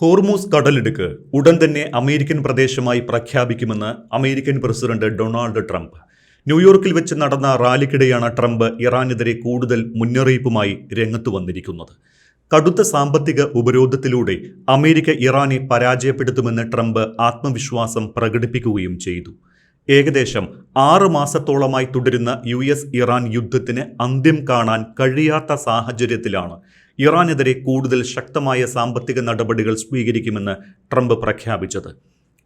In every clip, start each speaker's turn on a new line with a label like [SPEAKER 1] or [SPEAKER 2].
[SPEAKER 1] Hormuz കടലിടുക്ക് ഉടൻ തന്നെ അമേരിക്കൻ പ്രദേശമായി പ്രഖ്യാപിക്കുമെന്ന് അമേരിക്കൻ പ്രസിഡന്റ് ഡൊണാൾഡ് ട്രംപ്. ന്യൂയോർക്കിൽ വെച്ച് നടന്ന റാലിക്കിടെയാണ് ട്രംപ് ഇറാനെതിരെ കൂടുതൽ മുന്നറിയിപ്പുമായി രംഗത്തു വന്നിരിക്കുന്നത്. കടുത്ത സാമ്പത്തിക ഉപരോധത്തിലൂടെ അമേരിക്ക ഇറാനെ പരാജയപ്പെടുത്തുമെന്ന് ട്രംപ് ആത്മവിശ്വാസം പ്രകടിപ്പിക്കുകയും ചെയ്തു. ഏകദേശം 6 മാസത്തോളമായി തുടരുന്ന US-ഇറാൻ യുദ്ധത്തിന് അന്ത്യം കാണാൻ കഴിയാത്ത സാഹചര്യത്തിലാണ് ഇറാനെതിരെ കൂടുതൽ ശക്തമായ സാമ്പത്തിക നടപടികൾ സ്വീകരിക്കുമെന്ന് ട്രംപ് പ്രഖ്യാപിച്ചത്.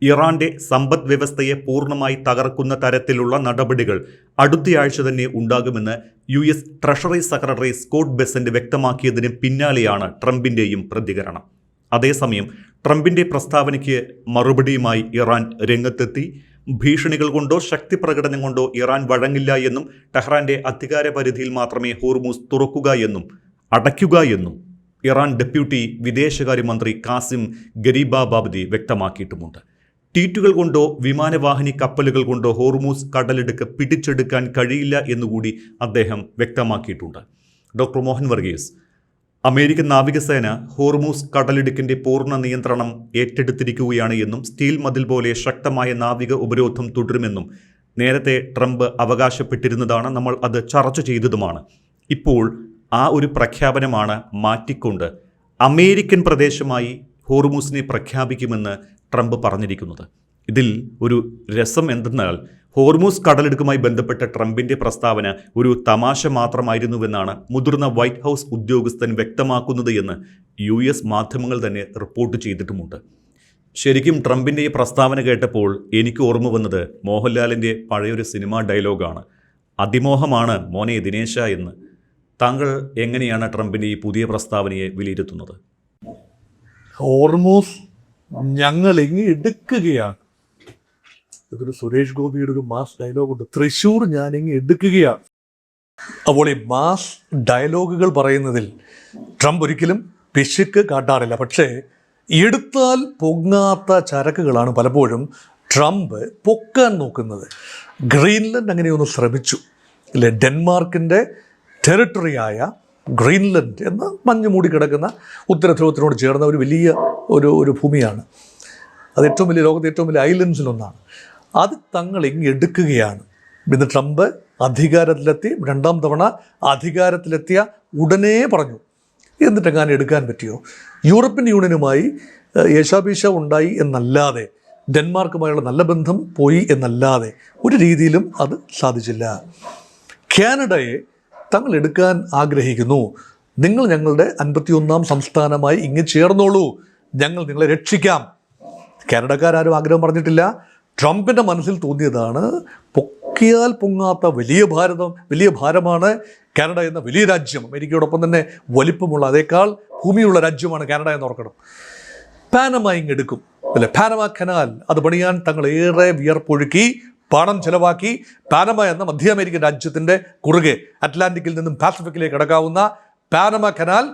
[SPEAKER 1] ഇറാന്റെ സമ്പദ് വ്യവസ്ഥയെ പൂർണ്ണമായി തകർക്കുന്ന തരത്തിലുള്ള നടപടികൾ അടുത്തയാഴ്ച തന്നെ ഉണ്ടാകുമെന്ന് US treasury secretary Scott Bessent വ്യക്തമാക്കിയതിന് പിന്നാലെയാണ് ട്രംപിന്റെയും പ്രതികരണം. അതേസമയം ട്രംപിന്റെ പ്രസ്താവനയ്ക്ക് മറുപടിയുമായി ഇറാൻ രംഗത്തെത്തി. ഭീഷണികൾ കൊണ്ടോ ശക്തി പ്രകടനം കൊണ്ടോ ഇറാൻ വഴങ്ങില്ല എന്നും ടെഹ്റാന്റെ അധികാര പരിധിയിൽ മാത്രമേ ഹോർമൂസ് തുറക്കുക എന്നും അടയ്ക്കുക എന്നും ഇറാൻ ഡെപ്യൂട്ടി വിദേശകാര്യമന്ത്രി കാസിം ഗരീബാബാദി വ്യക്തമാക്കിയിട്ടുമുണ്ട്. ട്വീറ്റുകൾ കൊണ്ടോ വിമാനവാഹിനി കപ്പലുകൾ കൊണ്ടോ ഹോർമൂസ് കടലിടുക്ക് പിടിച്ചെടുക്കാൻ കഴിയില്ല എന്നുകൂടി അദ്ദേഹം വ്യക്തമാക്കിയിട്ടുണ്ട്. ഡോക്ടർ മോഹൻ വർഗീസ്, അമേരിക്കൻ നാവികസേന ഹോർമൂസ് കടലിടുക്കിന്റെ പൂർണ്ണ നിയന്ത്രണം ഏറ്റെടുത്തിരിക്കുകയാണ് എന്നും സ്റ്റീൽ മതിൽ പോലെ ശക്തമായ നാവിക ഉപരോധം തുടരുമെന്നും നേരത്തെ ട്രംപ് അവകാശപ്പെട്ടിരുന്നതാണ്. നമ്മൾ അത് ചർച്ച ചെയ്തതുമാണ്. ഇപ്പോൾ ആ ഒരു പ്രഖ്യാപനമാണ് മാറ്റിക്കൊണ്ട് അമേരിക്കൻ പ്രദേശമായി ഹോർമൂസിനെ പ്രഖ്യാപിക്കുമെന്ന് ട്രംപ് പറഞ്ഞിരിക്കുന്നത്. ഇതിൽ ഒരു രസം എന്തെന്നാൽ ഹോർമൂസ് കടലിടുക്കുമായി ബന്ധപ്പെട്ട ട്രംപിന്റെ പ്രസ്താവന ഒരു തമാശ മാത്രമായിരുന്നുവെന്നാണ് മുതിർന്ന വൈറ്റ് ഹൗസ് ഉദ്യോഗസ്ഥൻ വ്യക്തമാക്കുന്നത് എന്ന് US മാധ്യമങ്ങൾ തന്നെ റിപ്പോർട്ട് ചെയ്തിട്ടുമുണ്ട്. ശരിക്കും ട്രംപിന്റെ ഈ പ്രസ്താവന കേട്ടപ്പോൾ എനിക്ക് ഓർമ്മ വന്നത് മോഹൻലാലിൻ്റെ പഴയൊരു സിനിമാ ഡയലോഗാണ്. അതിമോഹമാണ് മോനെ ദിനേശ എന്ന്. താങ്കൾ എങ്ങനെയാണ് ട്രംപിന്റെ ഈ പുതിയ പ്രസ്താവനയെ വിലയിരുത്തുന്നത്?
[SPEAKER 2] ഹോർമൂസ് ഞങ്ങൾ ഇങ്ങ് എടുക്കുകയാണ്. ഇതൊരു സുരേഷ് ഗോപിയുടെ ഒരു മാസ് ഡയലോഗുണ്ട്, തൃശ്ശൂർ ഞാൻ ഇങ്ങ് എടുക്കുകയാണ്. അപ്പോൾ ഈ മാസ് ഡയലോഗുകൾ പറയുന്നതിൽ ട്രംപ് ഒരിക്കലും പിശുക്ക് കാട്ടാറില്ല. പക്ഷേ എടുത്താൽ പൊങ്ങാത്ത ചരക്കുകളാണ് പലപ്പോഴും ട്രംപ് പൊക്കാൻ നോക്കുന്നത്. ഗ്രീൻലൻഡ് അങ്ങനെയൊന്ന് ശ്രമിച്ചു അല്ലേ? ഡെൻമാർക്കിൻ്റെ ടെറിട്ടറിയായ ഗ്രീൻലൻഡ് എന്ന മഞ്ഞ് മൂടി കിടക്കുന്ന ഉത്തര ധ്രുവത്തിനോട് ചേർന്ന ഒരു വലിയ ഒരു ഭൂമിയാണ്. അത് ഏറ്റവും വലിയ ലോകത്തെ ഏറ്റവും വലിയ ഐലൻഡ്സിലൊന്നാണ്. അത് തങ്ങൾ ഇങ്ങ് എടുക്കുകയാണ്. ഇന്ന് ട്രംപ് അധികാരത്തിലെത്തി, 2ാം തവണ അധികാരത്തിലെത്തിയ ഉടനെ പറഞ്ഞു, എന്നിട്ടെങ്ങാനും എടുക്കാൻ പറ്റിയോ? യൂറോപ്യൻ യൂണിയനുമായി യേശാപീശ ഉണ്ടായി എന്നല്ലാതെ, ഡെൻമാർക്കുമായുള്ള നല്ല ബന്ധം പോയി എന്നല്ലാതെ ഒരു രീതിയിലും അത് സാധിച്ചില്ല. കാനഡയെ തങ്ങൾ എടുക്കാൻ ആഗ്രഹിക്കുന്നു. നിങ്ങൾ ഞങ്ങളുടെ 51ാം സംസ്ഥാനമായി ഇങ്ങ് ചേർന്നോളൂ, ഞങ്ങൾ നിങ്ങളെ രക്ഷിക്കാം. കാനഡക്കാരും ആഗ്രഹം പറഞ്ഞിട്ടില്ല. ട്രംപിൻ്റെ മനസ്സിൽ തോന്നിയതാണ്, പൊക്കിയാൽ പൊങ്ങാത്ത വലിയ ഭാരമാണ് കാനഡ എന്ന വലിയ രാജ്യം. അമേരിക്കയോടൊപ്പം തന്നെ വലിപ്പമുള്ള, അതേക്കാൾ ഭൂമിയുള്ള രാജ്യമാണ് കാനഡ എന്ന് ഓർക്കണം. പാനമ ഇങ്ങെടുക്കും അല്ലേ? പാനമ കനാൽ അത് പണിയാൻ തങ്ങൾ ഏറെ വിയർപ്പൊഴുക്കി, പണം ചെലവാക്കി. പാനമ എന്ന മധ്യ അമേരിക്കൻ രാജ്യത്തിൻ്റെ കുറുകെ അറ്റ്ലാന്റിക്കിൽ നിന്നും പാസിഫിക്കിലേക്ക് കടക്കാവുന്ന പാനമ കനാൽ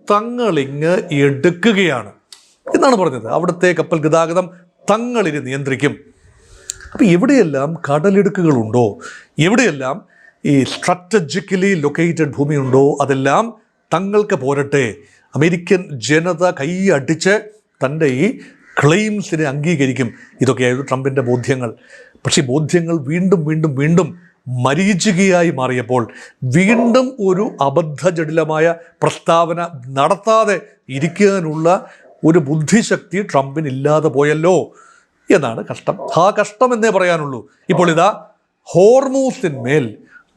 [SPEAKER 2] തങ്ങളിങ്ങ് എടുക്കുകയാണ് എന്നാണ് പറഞ്ഞത്. അവിടുത്തെ കപ്പൽ ഗതാഗതം തങ്ങളിത് നിയന്ത്രിക്കും. അപ്പോൾ എവിടെയെല്ലാം കടലിടുക്കുകളുണ്ടോ, എവിടെയെല്ലാം ഈ സ്ട്രാറ്റജിക്കലി ലൊക്കേറ്റഡ് ഭൂമിയുണ്ടോ, അതെല്ലാം തങ്ങൾക്ക് പോരട്ടെ. അമേരിക്കൻ ജനത കൈയടിച്ച് തൻ്റെ ഈ ക്ലെയിംസിനെ അംഗീകരിക്കും. ഇതൊക്കെയായിരുന്നു ട്രംപിൻ്റെ ബോധ്യങ്ങൾ. പക്ഷേ ബോധ്യങ്ങൾ വീണ്ടും വീണ്ടും വീണ്ടും മരീചികയായി മാറിയപ്പോൾ വീണ്ടും ഒരു അബദ്ധജടിലമായ പ്രസ്താവന നടത്താതെ ഇരിക്കാനുള്ള ഒരു ബുദ്ധിശക്തി ട്രംപിനില്ലാതെ പോയല്ലോ എന്നാണ് കഷ്ടം. കഷ്ടം എന്നേ പറയാനുള്ളൂ. ഇപ്പോൾ ഇതാ ഹോർമൂസിന്മേൽ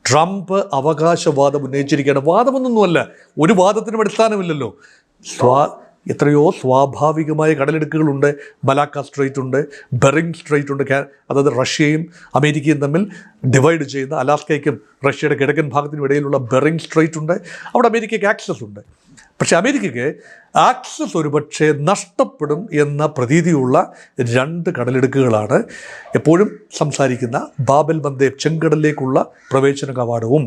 [SPEAKER 2] ട്രംപ് അവകാശവാദം ഉന്നയിച്ചിരിക്കുകയാണ്. വാദമൊന്നുമല്ല, ഒരു വാദത്തിനും അടിസ്ഥാനമില്ലല്ലോ. എത്രയോ സ്വാഭാവികമായ കടലിടുക്കുകളുണ്ട്. മലാക്ക സ്ട്രെയിറ്റ് ഉണ്ട്, ബെറിങ് സ്ട്രെയിറ്റ് ഉണ്ട്. അതായത് റഷ്യയും അമേരിക്കയും തമ്മിൽ ഡിവൈഡ് ചെയ്യുന്ന അലാസ്കയ്ക്കും റഷ്യയുടെ കിഴക്കൻ ഭാഗത്തിനും ഇടയിലുള്ള ബെറിങ് സ്ട്രെയിറ്റ് ഉണ്ട്. അവിടെ അമേരിക്കയ്ക്ക് ആക്സസ് ഉണ്ട്. പക്ഷേ അമേരിക്കയ്ക്ക് ആക്സസ് ഒരുപക്ഷെ നഷ്ടപ്പെടും എന്ന പ്രതീതിയുള്ള 2 കടലിടുക്കുകളാണ് എപ്പോഴും സംസാരിക്കുന്ന ബാബൽ മന്ദേബ് ചെങ്കടലിലേക്കുള്ള പ്രവേശന കവാടവും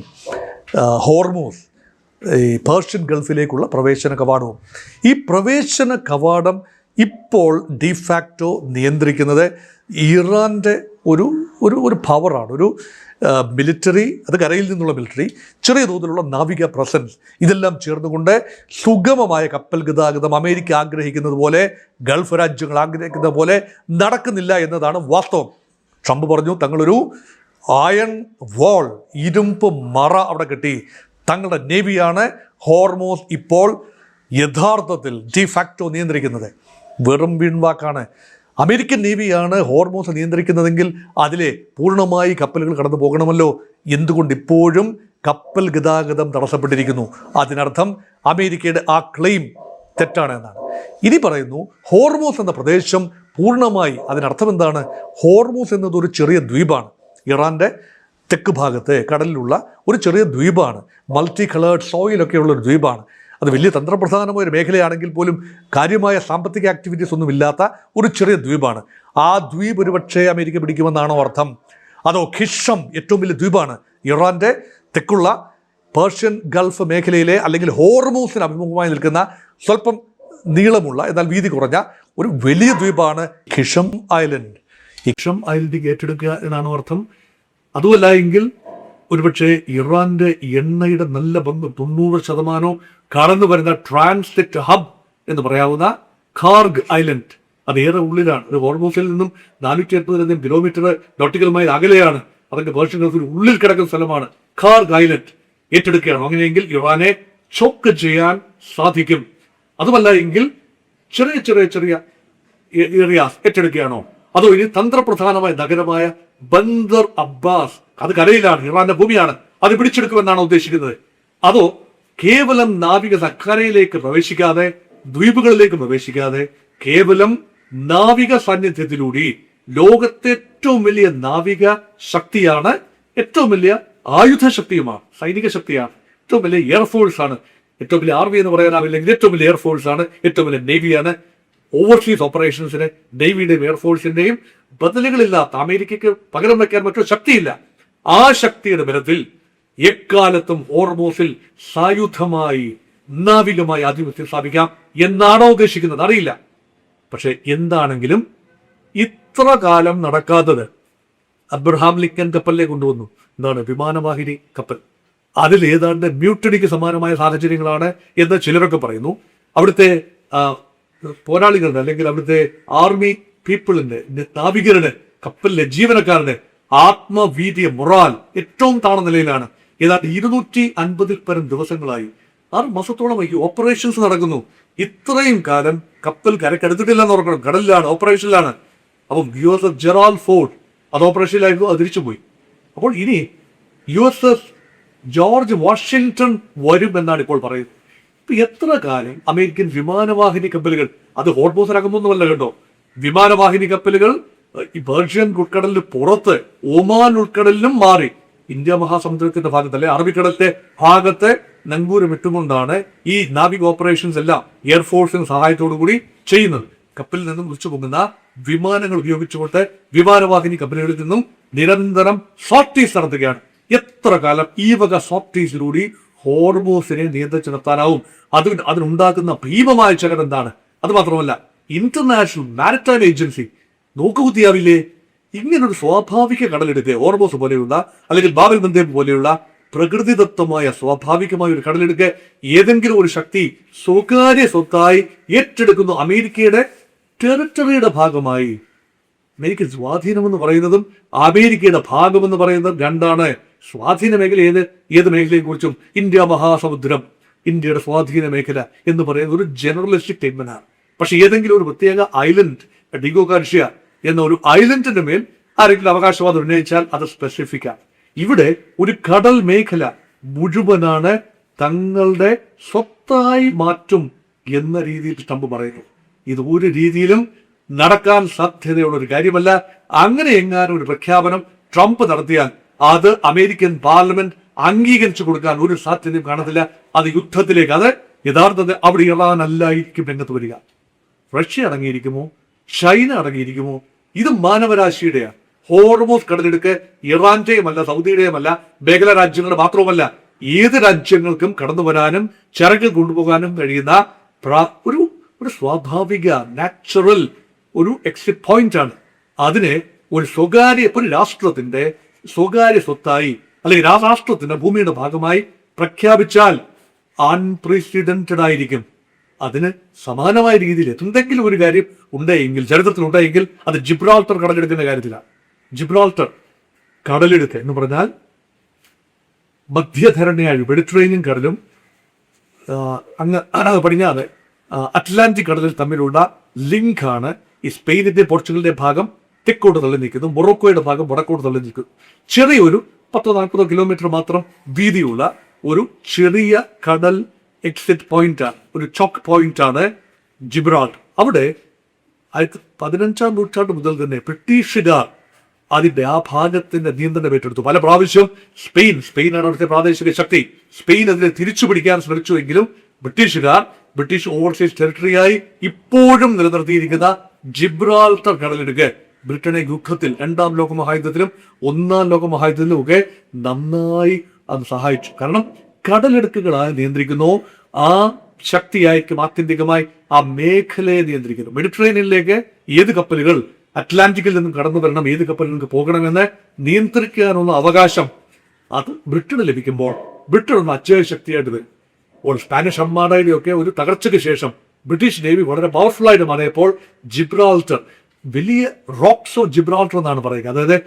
[SPEAKER 2] ഹോർമൂസ് ഈ പേർഷ്യൻ ഗൾഫിലേക്കുള്ള പ്രവേശന കവാടവും. ഈ പ്രവേശന കവാടം ഇപ്പോൾ ഡിഫാക്റ്റോ നിയന്ത്രിക്കുന്നത് ഇറാൻ്റെ ഒരു പവറാണ്, മിലിറ്ററി, അത് കരയിൽ നിന്നുള്ള മിലിറ്ററി, ചെറിയ തോതിലുള്ള നാവിക പ്രസൻസ്, ഇതെല്ലാം ചേർന്നുകൊണ്ട് സുഗമമായ കപ്പൽ ഗതാഗതം അമേരിക്ക ആഗ്രഹിക്കുന്നത് പോലെ, ഗൾഫ് രാജ്യങ്ങൾ ആഗ്രഹിക്കുന്നത് പോലെ നടക്കുന്നില്ല എന്നതാണ് വാസ്തവം. ട്രംപ് പറഞ്ഞു തങ്ങളൊരു അയൺ വാൾ, ഇരുമ്പ് മറ അവിടെ കെട്ടി. തങ്ങളുടെ നേവിയാണ് ഹോർമോസ് ഇപ്പോൾ യഥാർത്ഥത്തിൽ ഡിഫാക്ടോ നിയന്ത്രിക്കുന്നത്. വെറും വീൺവാക്കാണ്. അമേരിക്കൻ നേവിയാണ് ഹോർമോസ് നിയന്ത്രിക്കുന്നതെങ്കിൽ അതിലെ പൂർണ്ണമായി കപ്പലുകൾ കടന്നു പോകണമല്ലോ. എന്തുകൊണ്ട് ഇപ്പോഴും കപ്പൽ ഗതാഗതം തടസ്സപ്പെട്ടിരിക്കുന്നു? അതിനർത്ഥം അമേരിക്കയുടെ ആ ക്ലെയിം തെറ്റാണ് എന്നാണ്. ഇനി പറയുന്നു ഹോർമോസ് എന്ന പ്രദേശം പൂർണ്ണമായി, അതിനർത്ഥം എന്താണ്? ഹോർമോസ് എന്നത് ഒരു ചെറിയ ദ്വീപാണ്. ഇറാൻ്റെ തെക്ക് ഭാഗത്ത് കടലിലുള്ള ഒരു ചെറിയ ദ്വീപാണ്. മൾട്ടി കളേർഡ് സോയിലൊക്കെ ഉള്ള ഒരു ദ്വീപാണ്. അത് വലിയ തന്ത്രപ്രധാനമായ ഒരു മേഖലയാണെങ്കിൽ പോലും കാര്യമായ സാമ്പത്തിക ആക്ടിവിറ്റീസ് ഒന്നും ഇല്ലാത്ത ഒരു ചെറിയ ദ്വീപാണ്. ആ ദ്വീപ് ഒരുപക്ഷെ അമേരിക്ക പിടിക്കുമെന്നാണോ അർത്ഥം? അതോ ഖിഷം ഏറ്റവും വലിയ ദ്വീപാണ് ഇറാൻ്റെ തെക്കുള്ള പേർഷ്യൻ ഗൾഫ് മേഖലയിലെ, അല്ലെങ്കിൽ ഹോർമൂസിന് അഭിമുഖമായി നിൽക്കുന്ന സ്വല്പം നീളമുള്ള എന്നാൽ വീതി കുറഞ്ഞ ഒരു വലിയ ദ്വീപാണ് ഖിഷം ഐലൻഡ്. ഈ ഖിഷം ഐലൻഡ് ഏറ്റെടുക്കുക എന്നാണോ അർത്ഥം? അതുമല്ല എങ്കിൽ ഒരുപക്ഷെ ഇറാന്റെ എണ്ണയുടെ നല്ല പങ്ക് 90% കടന്നു വരുന്ന ട്രാൻസിറ്റ് ഹബ് എന്ന് പറയാവുന്ന ഖാർഗ് ഐലൻഡ്, അത് ഏറെ ഉള്ളിലാണ്. ഒരു ഹോർമോസിൽ നിന്നും 480 കിലോമീറ്റർ നോട്ടിക്കൽ മൈൽ അകലെയാണ്. അതിന്റെ പേർഷ്യൻ ഗൾഫിൽ ഉള്ളിൽ കിടക്കുന്ന സ്ഥലമാണ് ഖാർഗ് ഐലൻഡ്. ഏറ്റെടുക്കുകയാണ്. അങ്ങനെയെങ്കിൽ ഇറാനെ ചോക്ക് ചെയ്യാൻ സാധിക്കും. അതുമല്ല എങ്കിൽ ചെറിയ ചെറിയ ചെറിയ ഏരിയാസ് ഏറ്റെടുക്കുകയാണോ? അതോ ഇനി തന്ത്രപ്രധാനമായ നഗരമായ ബന്ദർ അബ്ബാസ്, അത് കരയിലാണ്, ഇറാന്റെ ഭൂമിയാണ്, അത് പിടിച്ചെടുക്കുമെന്നാണ് ഉദ്ദേശിക്കുന്നത്? അതോ കേവലം നാവിക കരയിലേക്ക് പ്രവേശിക്കാതെ, ദ്വീപുകളിലേക്ക് പ്രവേശിക്കാതെ, കേവലം നാവിക സാന്നിധ്യത്തിലൂടെ ലോകത്തെ ഏറ്റവും വലിയ നാവിക ശക്തിയാണ്, ഏറ്റവും വലിയ ആയുധ ശക്തിയുമാണ്, സൈനിക ശക്തിയാണ്, ഏറ്റവും വലിയ എയർഫോഴ്സ് ആണ്, ഏറ്റവും വലിയ ആർമി എന്ന് പറയാനാവില്ലെങ്കിൽ ഏറ്റവും വലിയ എയർഫോഴ്സ് ആണ്, ഏറ്റവും വലിയ നേവിയാണ്. ഓവർസീസ് ഓപ്പറേഷൻസിന് നേവിയുടെയും എയർഫോഴ്സിന്റെയും ബദലുകളില്ലാത്ത, അമേരിക്കയ്ക്ക് പകരം വയ്ക്കാൻ മറ്റൊരു ശക്തിയില്ല. ആ ശക്തിയുടെ ബലത്തിൽ എക്കാലത്തും ഹോർമോസിൽ സായുധമായി നാവികമായി ആധിപത്യം സ്ഥാപിക്കാം എന്നാണോ ഉദ്ദേശിക്കുന്നത്? അറിയില്ല. പക്ഷെ എന്താണെങ്കിലും ഇത്ര കാലം നടക്കാത്തത് അബ്രഹാം ലിങ്കൻ കപ്പലിനെ കൊണ്ടുവന്നു. എന്താണ്? വിമാനവാഹിനി കപ്പൽ. അതിൽ ഏതാണ്ട് മ്യൂട്ടണിക്ക് സമാനമായ സാഹചര്യങ്ങളാണ് എന്ന് ചിലരൊക്കെ പറയുന്നു. അവിടുത്തെ പോരാളികളുടെ, അല്ലെങ്കിൽ അവിടുത്തെ ആർമി പീപ്പിളിന്റെ, നാവികരുടെ, കപ്പലിലെ ജീവനക്കാരുടെ ആത്മവീര്യ മൊറാൽ ഏറ്റവും താഴ്ന്ന നിലയിലാണ്. ഏതാണ്ട് 250 പരം ദിവസങ്ങളായി, 6 മാസത്തോളമായി ഓപ്പറേഷൻസ് നടക്കുന്നു. ഇത്രയും കാലം കപ്പൽ കരക്കെടുത്തിട്ടില്ലെന്ന് ഓർക്കണം, കടലിലാണ്, ഓപ്പറേഷനിലാണ്. അപ്പം USS ജെറാൾഡ് ഫോർഡ് അത് ഓപ്പറേഷനിലായിരുന്നു, അത് തിരിച്ചുപോയി. അപ്പോൾ ഇനി USS ജോർജ് വാഷിങ്ടൺ വരും എന്നാണ് ഇപ്പോൾ പറയുന്നത്. ഇപ്പൊ എത്ര കാലം അമേരിക്കൻ വിമാനവാഹിനി കപ്പലുകൾ, അത് ഹോർമോസിനകമൊന്നുമല്ല കേട്ടോ, വിമാനവാഹിനി കപ്പലുകൾ ഈ പേർഷ്യൻ ഉൾക്കടലിന് പുറത്ത് ഒമാൻ ഉൾക്കടലിലും മാറി ഇന്ത്യ മഹാസമുദ്രത്തിന്റെ ഭാഗത്തല്ലെ, അറബിക്കടലിന്റെ ഭാഗത്തെ നങ്കൂരം ഇട്ടുകൊണ്ടാണ് ഈ നാവിക ഓപ്പറേഷൻസ് എല്ലാം എയർഫോഴ്സിന് സഹായത്തോടു കൂടി ചെയ്യുന്നത്. കപ്പലിൽ നിന്നും കുറിച്ചു പോകുന്ന വിമാനങ്ങൾ ഉപയോഗിച്ചുകൊണ്ട് വിമാനവാഹിനി കപ്പലുകളിൽ നിന്നും നിരന്തരം സോർട്ടീസ് നടത്തുകയാണ്. എത്ര കാലം ഈ വക സോർട്ടീസിലൂടെ ഹോർമോസിനെ നിയന്ത്രിച്ചു നിർത്താനാവും? അതിനുണ്ടാക്കുന്ന ഭീമമായ ചെലവ് എന്താണ്? അത് മാത്രമല്ല, ഇന്റർനാഷണൽ മാരിടൈം ഏജൻസി നോക്കുകുത്തിയാവില്ലേ? ഇങ്ങനൊരു സ്വാഭാവിക കടലെടുക്ക്, ഹോർമോസ് പോലെയുള്ള, അല്ലെങ്കിൽ ബാബൽ മന്ദേബ് പോലെയുള്ള പ്രകൃതിദത്തമായ സ്വാഭാവികമായ ഒരു കടലെടുക്ക് ഏതെങ്കിലും ഒരു ശക്തി സ്വകാര്യ സ്വത്തായി ഏറ്റെടുക്കുന്നു. അമേരിക്കയുടെ ടെറിട്ടറിയുടെ ഭാഗമായി. അമേരിക്കൻ സ്വാധീനമെന്ന് പറയുന്നതും അമേരിക്കയുടെ ഭാഗമെന്ന് പറയുന്നതും രണ്ടാണ്. സ്വാധീന മേഖല ഏത് മേഖലയെ കുറിച്ചും ഇന്ത്യ മഹാസമുദ്രം, ഇന്ത്യയുടെ സ്വാധീന മേഖല എന്ന് പറയുന്നത് ഒരു ജനറലിസ്റ്റിക് സ്റ്റേറ്റ്മെന്റാണ്. പക്ഷെ ഏതെങ്കിലും ഒരു പ്രത്യേക ഐലൻഡ്, ഡിഗോ ഗാർഷ്യ എന്ന ഒരു ഐലൻഡിന്റെ മേൽ ആരെങ്കിലും അവകാശവാദം ഉന്നയിച്ചാൽ അത് സ്പെസിഫിക്കാം. ഇവിടെ ഒരു കടൽ മേഖല മുഴുവനാണ് തങ്ങളുടെ സ്വത്തായി മാറ്റും എന്ന രീതിയിൽ ട്രംപ് പറയുന്നു. ഇത് ഒരു രീതിയിലും നടക്കാൻ സാധ്യതയുള്ള ഒരു കാര്യമല്ല. അങ്ങനെ എങ്ങാനും ഒരു പ്രഖ്യാപനം ട്രംപ് നടത്തിയാൽ അത് അമേരിക്കൻ പാർലമെന്റ് അംഗീകരിച്ചു കൊടുക്കാൻ ഒരു സാധ്യതയും കാണത്തില്ല. അത് യുദ്ധത്തിലേക്ക്, അത് യഥാർത്ഥത്തിൽ അവിടെ ഇറാൻ അല്ലായിരിക്കും രംഗത്ത് വരിക. റഷ്യ അടങ്ങിയിരിക്കുമോ? ചൈന അടങ്ങിയിരിക്കുമോ? ഇത് മാനവരാശിയുടെയാണ്. ഹോർമോസ് കടലെടുക്ക് ഇറാന്റെയുമല്ല, സൗദിയുടെയുമല്ല, മേഖല രാജ്യങ്ങളുടെ മാത്രവുമല്ല, ഏത് രാജ്യങ്ങൾക്കും കടന്നു വരാനും ചരക്ക് കൊണ്ടുപോകാനും കഴിയുന്ന ഒരു സ്വാഭാവിക നാച്ചുറൽ ഒരു എക്സിറ്റ് പോയിന്റ് ആണ്. അതിനെ ഒരു സ്വകാര്യ, ഒരു രാഷ്ട്രത്തിന്റെ സ്വകാര്യ സ്വത്തായി അല്ലെങ്കിൽ രാഷ്ട്രത്തിന്റെ ഭൂമിയുടെ ഭാഗമായി പ്രഖ്യാപിച്ചാൽ അൺപ്രസിഡന്റഡ് ആയിരിക്കും. അതിന് സമാനമായ രീതിയിൽ എന്തെങ്കിലും ഒരു കാര്യം ഉണ്ടെങ്കിൽ, ചരിത്രത്തിൽ ഉണ്ടെങ്കിൽ അത് ജിബ്രാൾട്ടർ കടലെടുക്കുന്ന കാര്യത്തിലാണ്. ജിബ്രാൾട്ടർ കടലെടുക്കുക എന്ന് പറഞ്ഞാൽ മധ്യധരണിയായ മെഡിറ്ററേനിയൻ കടലും അങ്ങ് പടിഞ്ഞാറ് അറ്റ്ലാന്റിക് കടലിൽ തമ്മിലുള്ള ലിങ്കാണ് ഈ സ്പെയിനിന്റെ പോർച്ചുഗലിന്റെ ഭാഗം തെക്കോട്ട് തള്ളി നിൽക്കുന്നു, മൊറോക്കോയുടെ ഭാഗം വടക്കോട്ട് തള്ളി നിൽക്കുന്നു. ചെറിയൊരു 10-40 കിലോമീറ്റർ മാത്രം വീതിയുള്ള ഒരു ചെറിയ കടൽ എക്സിറ്റ് പോയിന്റ് ആണ്, ഒരു ചോക്ക് പോയിന്റ് ആണ് ജിബ്രാൾട്ടർ. അവിടെ 15-ാം നൂറ്റാണ്ട് മുതൽ തന്നെ ബ്രിട്ടീഷുകാർ അതിന്റെ ആ ഭാഗത്തിന്റെ നിയന്ത്രണം ഏറ്റെടുത്തു. പല പ്രാവശ്യം സ്പെയിനാണ് അവിടുത്തെ പ്രാദേശിക ശക്തി. സ്പെയിൻ അതിനെ തിരിച്ചു പിടിക്കാൻ ശ്രമിച്ചുവെങ്കിലും ബ്രിട്ടീഷ് ഓവർസീസ് ടെറിട്ടറിയായി ഇപ്പോഴും നിലനിർത്തിയിരിക്കുന്ന ജിബ്രാൾട്ടർ കടലിടുക്ക് ബ്രിട്ടനെ യുദ്ധത്തിൽ 2-ാം ലോകമഹായുദ്ധത്തിലും 1-ാം ലോകമഹായുദ്ധത്തിലും ഒക്കെ നന്നായി അത് സഹായിച്ചു. കാരണം കടലിടുക്കുകളായി നിയന്ത്രിക്കുന്നു, ആ ശക്തിയായിരിക്കും ആത്യന്തികമായി ആ മേഖലയെ നിയന്ത്രിക്കുന്നു. മെഡിറ്ററേനിയനിലേക്ക് ഏത് കപ്പലുകൾ അറ്റ്ലാന്റിക്കിൽ നിന്നും കടന്നു വരണം, ഏത് കപ്പലുകൾക്ക് പോകണമെന്ന് നിയന്ത്രിക്കാനുള്ള അവകാശം അത് ബ്രിട്ടന് ലഭിക്കുമ്പോൾ ബ്രിട്ടൻ ഒന്ന് അച്ചയ ശക്തിയായിട്ട് വരും. സ്പാനിഷ് അർമാഡയുടെ ഒക്കെ ഒരു തകർച്ചയ്ക്ക് ശേഷം ബ്രിട്ടീഷ് നേവി വളരെ പവർഫുൾ ആയിട്ട് മാറിയപ്പോൾ ജിബ്രാൾട്ടർ, വലിയ റോക്സ് ഓഫ് ജിബ്രാൾട്ടർ എന്നാണ് പറയുക, അതായത്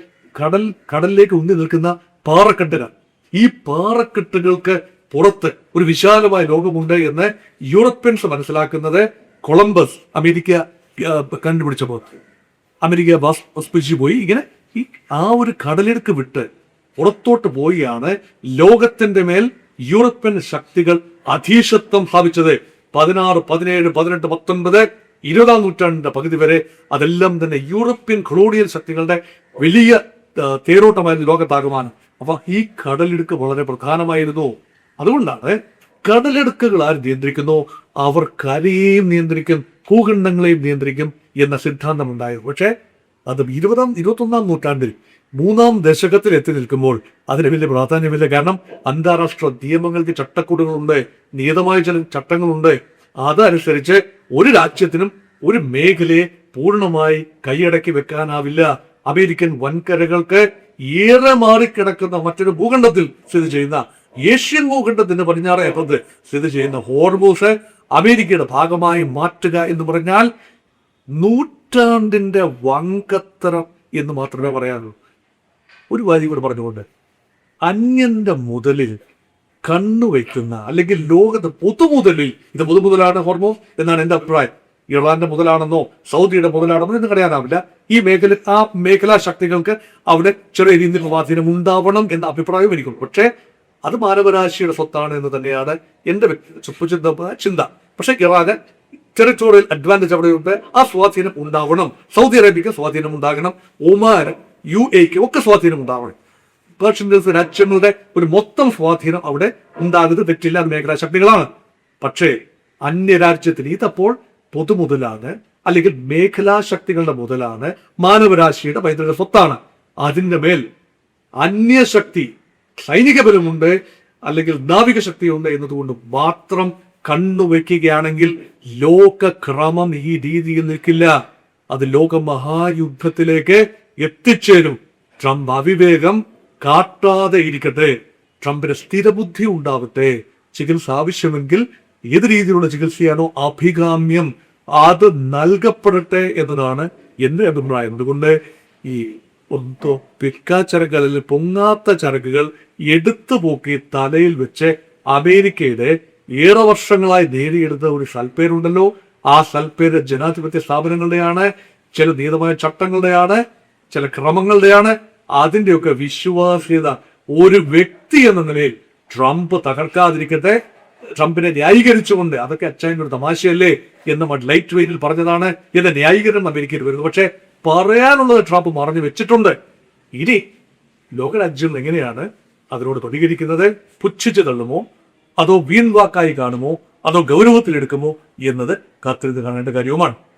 [SPEAKER 2] കടലിലേക്ക് ഉന്നി നിൽക്കുന്ന പാറക്കെട്ടുകൾ. ഈ പാറക്കെട്ടുകൾക്ക് പുറത്ത് ഒരു വിശാലമായ ലോകമുണ്ട് എന്ന് യൂറോപ്യൻസ് മനസ്സിലാക്കുന്നത് കൊളംബസ് അമേരിക്ക കണ്ടുപിടിച്ചപ്പോൾ അമേരിക്ക വസ്പിച്ചു പോയി. ഇങ്ങനെ ആ ഒരു കടലിടുക്ക് വിട്ട് പുറത്തോട്ട് പോയാണ് ലോകത്തിന്റെ മേൽ യൂറോപ്യൻ ശക്തികൾ അധീശത്വം സ്ഥാപിച്ചത്. 16, 17, 18, 19, 20-ാം നൂറ്റാണ്ടിന്റെ പകുതി വരെ അതെല്ലാം തന്നെ യൂറോപ്യൻ കൊളോണിയൽ ശക്തികളുടെ വലിയ തേരോട്ടമായിരുന്നു ലോകത്താകമാനം. അപ്പൊ ഈ കടലിടുക്ക് വളരെ പ്രധാനമായിരുന്നു. അതുകൊണ്ടാണ് കടലിടുക്കുകൾ ആര് നിയന്ത്രിക്കുന്നു, അവർ കരയെയും നിയന്ത്രിക്കും, ഭൂഖണ്ഡങ്ങളെയും നിയന്ത്രിക്കും എന്ന സിദ്ധാന്തം ഉണ്ടായത്. പക്ഷേ അത് 21-ാം നൂറ്റാണ്ടിൽ 3-ാം ദശകത്തിൽ എത്തി നിൽക്കുമ്പോൾ അതിന് വലിയ പ്രാധാന്യമില്ല. കാരണം അന്താരാഷ്ട്ര നിയമങ്ങൾക്ക് ചട്ടക്കൂടുകളുണ്ട്, നിയതമായ ചില ചട്ടങ്ങളുണ്ട്. അതനുസരിച്ച് ഒരു രാജ്യത്തിനും ഒരു മേഖലയെ പൂർണ്ണമായി കൈയടക്കി വെക്കാനാവില്ല. അമേരിക്കൻ വൻകരകൾക്ക് ഏറെ മാറിക്കിടക്കുന്ന മറ്റൊരു ഭൂഖണ്ഡത്തിൽ സ്ഥിതി ചെയ്യുന്ന ഏഷ്യൻ ഭൂഖണ്ഡത്തിന്റെ പടിഞ്ഞാറേ അറ്റത്ത് സ്ഥിതി ചെയ്യുന്ന ഹോർമൂസ് അമേരിക്കയുടെ ഭാഗമായി മാറ്റുക എന്ന് പറഞ്ഞാൽ നൂറ്റാണ്ടിന്റെ വങ്കത്തരം എന്ന് മാത്രമേ പറയാനുള്ളൂ. ഒരു കാര്യം കൂടെ പറഞ്ഞുകൊണ്ട്, അന്യന്റെ മുതലിൽ കണ്ണുവയ്ക്കുന്ന അല്ലെങ്കിൽ ലോകത്ത് പൊതുമുതലിൽ, ഇത് പൊതുമുതലാണ് ഹോർമോസ് എന്നാണ് എന്റെ അഭിപ്രായം. ഇറാന്റെ മുതലാണെന്നോ സൗദിയുടെ മുതലാണെന്നോ എന്ന് പറയാനാവില്ല. ഈ ആ മേഖലാ ശക്തികൾക്ക് അവിടെ ചെറിയ രീതിയിൽ സ്വാധീനം ഉണ്ടാവണം എന്ന അഭിപ്രായം എനിക്കുണ്ട്. പക്ഷേ അത് മാനവരാശിയുടെ സ്വത്താണ് എന്ന് തന്നെയാണ് എന്റെ ചിന്ത. പക്ഷെ ഇറാന് ടെറിട്ടോറിയൽ അഡ്വാൻറ്റേജ് അവിടെയുണ്ട്, ആ സ്വാധീനം ഉണ്ടാവണം. സൗദി അറേബ്യക്ക് സ്വാധീനം ഉണ്ടാകണം, ഒമാൻ, UAE ഒക്കെ സ്വാധീനം ഉണ്ടാവണം. പേർഷ്യൻ ഗൾഫ് രാജ്യങ്ങളുടെ ഒരു മൊത്തം സ്വാധീനം അവിടെ ഉണ്ടാകുന്നത് തെറ്റില്ല, അത് മേഖലാ ശക്തികളാണ്. പക്ഷേ അന്യരാജ്യത്തിന് ഇതപ്പോൾ പൊതുമുതലാണ്, അല്ലെങ്കിൽ മേഖലാ ശക്തികളുടെ മുതലാണ്, മാനവരാശിയുടെ പൈതൃക സ്വത്താണ്. അതിന്റെ മേൽ അന്യശക്തി, സൈനിക ബലമുണ്ട് അല്ലെങ്കിൽ നാവിക ശക്തിയുണ്ട് എന്നതുകൊണ്ട് മാത്രം കണ്ണുവെക്കുകയാണെങ്കിൽ ലോകക്രമം ഈ രീതിയിൽ നിൽക്കില്ല. അത് ലോകമഹായുദ്ധത്തിലേക്ക് എത്തിച്ചേരും. ട്രംപ് അവിവേകം കാട്ടാതെ ഇരിക്കട്ടെ, ട്രംപിന് സ്ഥിരബുദ്ധി ഉണ്ടാവട്ടെ. ചികിത്സ ആവശ്യമെങ്കിൽ ഏത് രീതിയിലുള്ള ചികിത്സയാണോ അഭികാമ്യം അത് നൽകപ്പെടട്ടെ എന്നതാണ് എന്റെ അഭിപ്രായം. അതുകൊണ്ട് ഈ പിക്കാച്ചരക്കുകളിൽ പൊങ്ങാത്ത ചരക്കുകൾ എടുത്തു പോക്കി തലയിൽ വെച്ച് അമേരിക്കയുടെ ഏറെ വർഷങ്ങളായി നേടിയെടുത്ത ഒരു സൽപ്പേരുണ്ടല്ലോ, ആ സൽപ്പേര് ജനാധിപത്യ സ്ഥാപനങ്ങളുടെയാണ്, ചില നിയതമായ ചട്ടങ്ങളുടെയാണ്, ചില ക്രമങ്ങളുടെയാണ്. അതിന്റെയൊക്കെ വിശ്വാസ്യത ഒരു വ്യക്തി എന്ന നിലയിൽ ട്രംപ് തകർക്കാതിരിക്കട്ടെ. ട്രംപിനെ ന്യായീകരിച്ചുകൊണ്ട് അതൊക്കെ അച്ചായൻ്റെ ഒരു തമാശയല്ലേ എന്ന് ലൈറ്റ് വെയിറ്റിൽ പറഞ്ഞതാണ് എന്ന ന്യായീകരണം അമേരിക്കയിൽ വരുന്നു. പക്ഷെ പറയാനുള്ളത് ട്രംപ് മറഞ്ഞു വെച്ചിട്ടുണ്ട്. ഇനി ലോകരാജ്യങ്ങൾ എങ്ങനെയാണ് അതിനോട് പ്രതികരിക്കുന്നത്? പുച്ഛിച്ചു തള്ളുമോ, അതോ വീൺവാക്കായി കാണുമോ, അതോ ഗൗരവത്തിലെടുക്കുമോ എന്നത് കാത്തിരുന്ന് കാണേണ്ട കാര്യവുമാണ്.